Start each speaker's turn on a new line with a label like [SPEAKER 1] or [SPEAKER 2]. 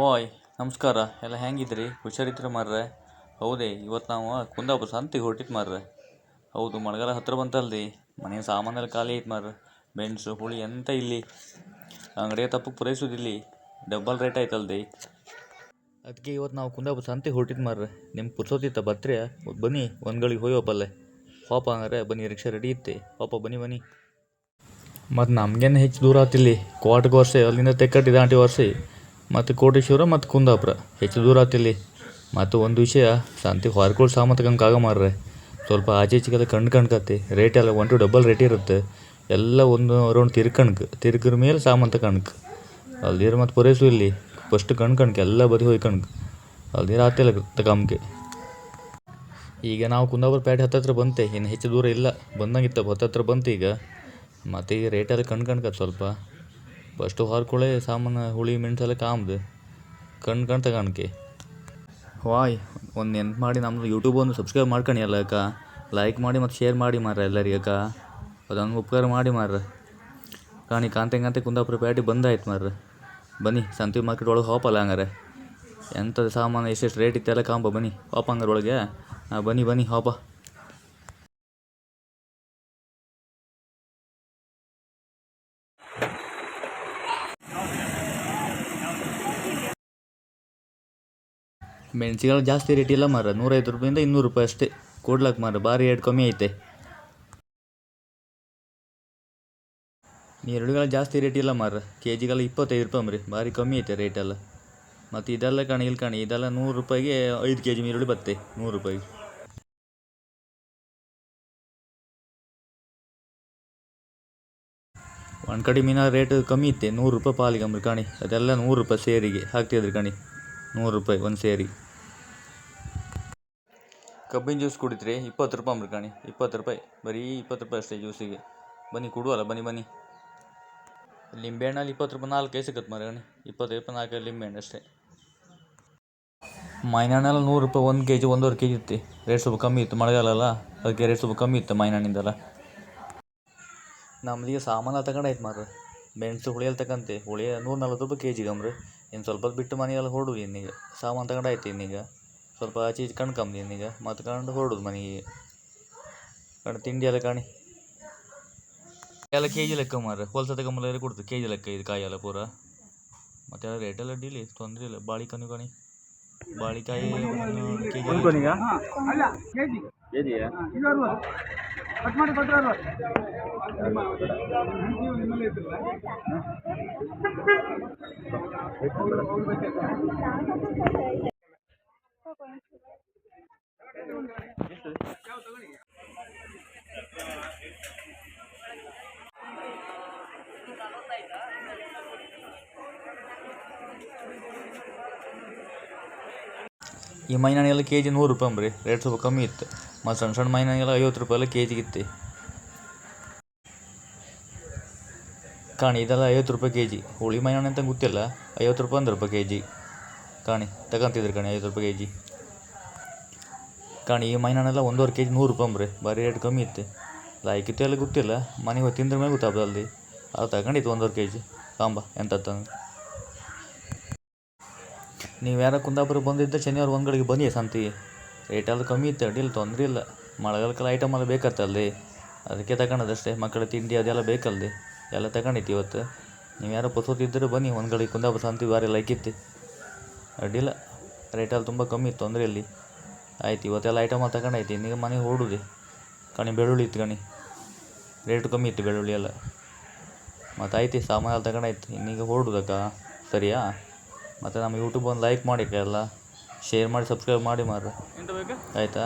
[SPEAKER 1] ಓಯ್ ನಮಸ್ಕಾರ ಎಲ್ಲ ಹೆಂಗಿದ್ರಿ ಹುಷಾರಿದ್ರೆ ಮಾರ್ರೆ. ಹೌದೇ ಇವತ್ತು ನಾವು ಕುಂದಾಪುರ ಸಂತಿಗೆ ಹೊರಟಿತ್ತು ಮಾರ್ರೆ. ಹೌದು ಮಳೆಗಾಲ ಹತ್ತಿರ ಬಂತಲ್ದಿ, ಮನೆ ಸಾಮಾನೆಲ್ಲ ಖಾಲಿ ಐತೆ ಮಾರ್ರೆ. ಮೆಣಸು ಹುಳಿ ಎಂತ ಇಲ್ಲಿ ಅಂಗಡಿಯ ತಪ್ಪು ಪೂರೈಸೋದಿಲ್ಲಿ, ಡಬ್ಬಲ್ ರೇಟ್ ಆಯ್ತಲ್ದಿ. ಅದಕ್ಕೆ ಇವತ್ತು ನಾವು ಕುಂದಾಪುರ ಸಂತಿಗೆ ಹೊರಟಿದ್ದು ಮಾರ್ರೆ. ನಿಮ್ಗೆ ಪುರ್ಸೋತಿತ್ತ ಬರ್ತೀಯ? ಬನ್ನಿ ಒಂದು ಗಳಿಗೆ ಹೋಯೋಪಲ್ಲೇ ಪಾಪ ಹಂಗಾರೆ ಬನ್ನಿ, ರಿಕ್ಷಾ ರೆಡಿ ಇತ್ತೆ ಪಾಪ ಬನ್ನಿ ಬನ್ನಿ. ಮತ್ತು ನಮಗೇನು ಹೆಚ್ಚು ದೂರ ಆತಿಲ್ಲಿ, ಕ್ವಾರ್ಟರ್ಗೆ ವರ್ಷ ಅಲ್ಲಿಂದ ತೆಕ್ಕಟ್ಟಿ ದಾಂಟಿ ವರ್ಷ ಮತ್ತು ಕೋಟೇಶ್ವರ ಮತ್ತು ಕುಂದಾಪುರ ಹೆಚ್ಚು ದೂರ ಆತಿಲ್ಲಿ. ಮತ್ತು ಒಂದು ವಿಷಯ, ಸಂತಿಗೆ ಹೊರಗಳು ಸಾಮಾನು ತಗೊಂಡು ಮಾರ್ರೆ. ಸ್ವಲ್ಪ ಆಚೆ ಈಚೆಗೆಲ್ಲ ಕಣ್ಕತ್ತೆ ರೇಟ್ ಎಲ್ಲ ಒಂಟು ಡಬಲ್ ರೇಟ್ ಇರುತ್ತೆ. ಎಲ್ಲ ಒಂದು ರೌಂಡ್ ತಿರ್ಗ್ರ ಮೇಲೆ ಸಾಮಾನು ತಗೊಂಡ್ಕ ಅಲ್ದಿರ ಮತ್ತು ಪೂರೈಸು ಇಲ್ಲಿ ಫಸ್ಟ್ ಕಣ್ಕಣ್ಕೆ ಎಲ್ಲ ಬದಿ ಹೋಗಿ ಅಲ್ದಿರ ಆತಿಲ್ಲ ತಗೊಂಬಕ್ಕೆ. ಈಗ ನಾವು ಕುಂದಾಪುರ ಪೇಟೆ ಹತ್ತತ್ರ ಬಂತೆ, ಇನ್ನು ಹೆಚ್ಚು ದೂರ ಇಲ್ಲ, ಬಂದಂಗಿತ್ತ ಹತ್ತತ್ರ ಬಂತು ಈಗ. ಮತ್ತು ಈಗ ರೇಟೆಲ್ಲ ಕಣ್ಕತ್ತೆ ಸ್ವಲ್ಪ. ಫಸ್ಟು ಹೊರ್ಕೊಳ್ಳೆ ಸಾಮಾನು ಹುಳಿ ಮೆಣಸೆಲ್ಲ ಕಾಮ್ದು ತಗೊಂಡ್ಕೆ. ವಾಯ್ ಒಂದು ನೆನ್ಪು ಮಾಡಿ ನಮ್ಮದು ಯೂಟ್ಯೂಬ್ ಒಂದು ಸಬ್ಸ್ಕ್ರೈಬ್ ಮಾಡ್ಕೊಂಡು ಎಲ್ಲಕ್ಕ ಲೈಕ್ ಮಾಡಿ ಮತ್ತು ಶೇರ್ ಮಾಡಿ ಮಾರ್ರೆ ಎಲ್ಲರಿಗಕ್ಕ, ಅದೊಂದು ಉಪಕಾರ ಮಾಡಿ ಮಾರ್ರೆ. ಕಾಂತೆ ಕುಂದಾಪುರ ಪೇಟೆ ಬಂದಾಯ್ತು ಮಾರ್ರೆ. ಬನ್ನಿ ಸಂತಿ ಮಾರ್ಕೆಟ್ ಒಳಗೆ ಹೋಪಲ್ಲ ಹಂಗಾರೆ. ಎಂಥದ್ದು ಸಾಮಾನು ಎಷ್ಟೆಷ್ಟು ರೇಟ್ ಇತ್ತೆಲ್ಲ ಕಾಂಬ ಬನ್ನಿ ಹೋಪ ಹಂಗಾರೆ ಒಳಗೆ. ಬನ್ನಿ ಹೋಪ. ಮೆಣಸಿಗೆಲ್ಲ ಜಾಸ್ತಿ ರೇಟ್ ಇಲ್ಲ ಮಾರ್ರೆ, 150 ರೂಪಾಯಿಂದ 200 ರೂಪಾಯಿ ಅಷ್ಟೇ ಕೊಡ್ಲಕ್ಕೆ ಮಾರ್ರೆ, ಭಾರಿ ರೇಟ್ ಕಮ್ಮಿ ಐತೆ. ಈರುಳ್ಳಿಗೆಲ್ಲ ಜಾಸ್ತಿ ರೇಟ್ ಇಲ್ಲ ಮಾರ್ರೆ, ಕೆಜಿಗೆಲ್ಲ 25 ರೂಪಾಯಿ ಮರಿ, ಭಾರಿ ಕಮ್ಮಿ ಐತೆ ರೇಟೆಲ್ಲ. ಮತ್ತು ಇದೆಲ್ಲ ಇಲ್ಲಿ ಇದೆಲ್ಲ 100 ರೂಪಾಯಿಗೆ 5 kg ಈರುಳ್ಳಿ ಬತ್ತೆ 100 ರೂಪಾಯಿಗೆ. ಒಂದು ಕಡೆ ಮೀನ ರೇಟ್ ಕಮ್ಮಿ ಇತ್ತೆ 100 ರೂಪಾಯಿ ಪಾಲಿಗೆ ಅಂಬ್ರಿ ಅದೆಲ್ಲ 100 ರೂಪಾಯಿ ಸೇರಿಗೆ ಹಾಕ್ತಿದ್ರಿ 100 ರೂಪಾಯಿ ಒಂದು ಸೇರಿ. ಕಬ್ಬಿನ ಜ್ಯೂಸ್ ಕುಡಿದ್ರಿ 20 ರೂಪಾಯಿ ಅಂಬ್ರಿ 20 ರೂಪಾಯಿ, ಬರೀ 20 ರೂಪಾಯಿ ಅಷ್ಟೇ ಜ್ಯೂಸಿಗೆ. ಬನ್ನಿ ಕೊಡುವಲ್ಲ ಬನ್ನಿ. ಲಿಂಬೆಹಣ್ಣಲ್ಲಿ 20 ರೂಪಾಯಿ 4 ಸಿಗುತ್ತೆ ಮಾರ್ರೆ 20 ರೂಪಾಯಿ 4 ಲಿಂಬೆಹಣ್ಣು ಅಷ್ಟೇ. ಮಾವಿನಹಣ್ಣೆಲ್ಲ 100 ರೂಪಾಯಿ 1 kg 1.5 kg ಇತ್ತು, ರೇಟ್ ಸ್ವಲ್ಪ ಕಮ್ಮಿ ಇತ್ತು ಮಳೆಗಾಲ ಅಲ್ಲ, ಅದಕ್ಕೆ ರೇಟ್ ಸ್ವಲ್ಪ ಕಮ್ಮಿ ಇತ್ತು ಮಾವಿನಹಣ್ಣಿಂದೆಲ್ಲ. ನಮ್ದೀಗ ಸಾಮಾನು ತಗೊಂಡಾಯ್ತು ಮಾರ್ರೆ. ಮೆಣಸು ಹುಳಿಯಲ್ಲಿ ತಗೊಂತೆ, ಹುಳಿ 140 ರೂಪಾಯಿ kg ಗಮ್ರಿ. ಇನ್ನು ಸ್ವಲ್ಪ ಬಿಟ್ಟು ಮನೆಯೆಲ್ಲ ಹೊರಡು ಇನ್ನೀಗ, ಸಾಮಾನು ತಗೊಂಡಾಯ್ತು ಇನ್ನೀಗ. ಸ್ವಲ್ಪ ಆಚೆ ಈಚೆ ಕಣ್ಕಂಬಿ ಇನ್ನೀಗ ಮತ್ತು ಹೊರಡುದು ಮನೆಗೆ. ತಿಂಡಿ ಎಲ್ಲ ಎಲ್ಲ ಕೆ ಜಿ ಲೆಕ್ಕ ಮಾರ್ರೆ, ಹೋಲ್ಸೇಲ್ ತಗೊಂಬಲ್ಲ ಕೊಡ್ತು ಕೆ ಜಿ ಲೆಕ್ಕ ಇದು ಕಾಯೆಲ್ಲ ಪೂರ. ಮತ್ತೆಲ್ಲ ರೇಟೆಲ್ಲ ಅಡ್ಡಿಲಿ ತೊಂದರೆ ಇಲ್ಲ. ಬಾಳಿಕಾಯಿ ಕೆ ಜಿ ಈ ಮೈನಾಣಿಗೆಲ್ಲ ಕೆ ಜಿ 100 ರೂಪಾಯಿ ಅಂಬ್ರಿ, ರೇಟ್ ಸ್ವಲ್ಪ ಕಮ್ಮಿ ಇತ್ತು. ಮತ್ತು ಸಣ್ಣ ಮೈನಾಣಿಗೆಲ್ಲ 50 ರೂಪಾಯಿ ಎಲ್ಲ ಕೆ ಜಿಗಿತ್ತು ಇದೆಲ್ಲ 50 ರೂಪಾಯಿ ಕೆ ಜಿ. ಹುಳಿ ಮೈನಾಣಿ ಅಂತ ಗೊತ್ತಿಲ್ಲ, 50 ರೂಪಾಯಿ 100 ರೂಪಾಯಿ ಕೆ ಜಿ ತಗೊಂತಿದ್ರು 50 ರೂಪಾಯಿ ಕೆ ಜಿ. ಈ ಮೈನಾಣೆಲ್ಲ 1.5 kg 100 ರೂಪಾಯಿ ಅಂಬ್ರಿ, ಭಾರಿ ರೇಟ್ ಕಮ್ಮಿ ಇತ್ತು. ಲಾಯ್ಕಿತ್ತು ಎಲ್ಲ ಗೊತ್ತಿಲ್ಲ, ಮನೆಗೆ ಹೋಗಿ ತಿಂದ್ರ ಮೇಲೆ ಗೊತ್ತಾಗ್ತಲ್ಲಿ. ಅದು ತಗೊಂಡಿತ್ತು 1.5 kg ಕಾಂಬ ಎಂತಂದು. ನೀವು ಯಾರ ಕುಂದಾಪುರ ಬಂದಿದ್ದ ಶನಿವಾರ ಒಂದ್ಗಳಿಗೆ ಬನ್ನಿ ಸಂತಿಗೆ, ರೇಟೆಲ್ಲ ಕಮ್ಮಿ ಇತ್ತು ಅಡ್ಡಿಲ್ಲ ತೊಂದರೆ ಇಲ್ಲ. ಮಳೆಗಾಲಕ್ಕೆಲ್ಲ ಐಟಮ್ ಎಲ್ಲ ಬೇಕತ್ತಲ್ಲಿ, ಅದಕ್ಕೆ ತಗೊಂಡದಷ್ಟೇ. ಮಕ್ಕಳ ತಿಂಡಿ ಅದೆಲ್ಲ ಬೇಕಲ್ದಿ, ಎಲ್ಲ ತಗೊಂಡಿತ್ತು ಇವತ್ತು. ನೀವು ಯಾರೋ ಪುಸೋತಿದ್ದರೆ ಬನ್ನಿ ಒಂದ್ಗಳಿಗೆ ಕುಂದಾಪುರ ಸಂತಿ ಭಾರಿ ಲೈಕಿತ್ತು ಅಡ್ಡಿಲ್ಲ, ರೇಟೆಲ್ಲ ತುಂಬ ಕಮ್ಮಿ ಇತ್ತು ತೊಂದರೆ ಇಲ್ಲಿ. ಆಯ್ತು ಇವತ್ತೆಲ್ಲ ಐಟಮ್ ತಗೊಂಡಾಯ್ತು, ಇನ್ನೀಗ ಮನೆಗೆ ಹೊರಡುದೆ. ಬೆಳ್ಳುಳ್ಳಿ ಇತ್ತು ರೇಟು ಕಮ್ಮಿ ಇತ್ತು ಬೆಳ್ಳುಳ್ಳಿ ಎಲ್ಲ. ಮತ್ತು ಆಯ್ತು ಸಾಮಾನು ಎಲ್ಲ ತಗೊಂಡಾಯ್ತು, ಇನ್ನೀಗ ಹೊರಡುದಕ್ಕ ಸರಿಯಾ. ಮತ್ತು ನಮ್ಮ ಯೂಟ್ಯೂಬ್ ಒಂದು ಲೈಕ್ ಮಾಡಿ ಎಲ್ಲ, ಶೇರ್ ಮಾಡಿ ಸಬ್ಸ್ಕ್ರೈಬ್ ಮಾಡಿ ಮಾರ್ರೆ ಆಯಿತಾ.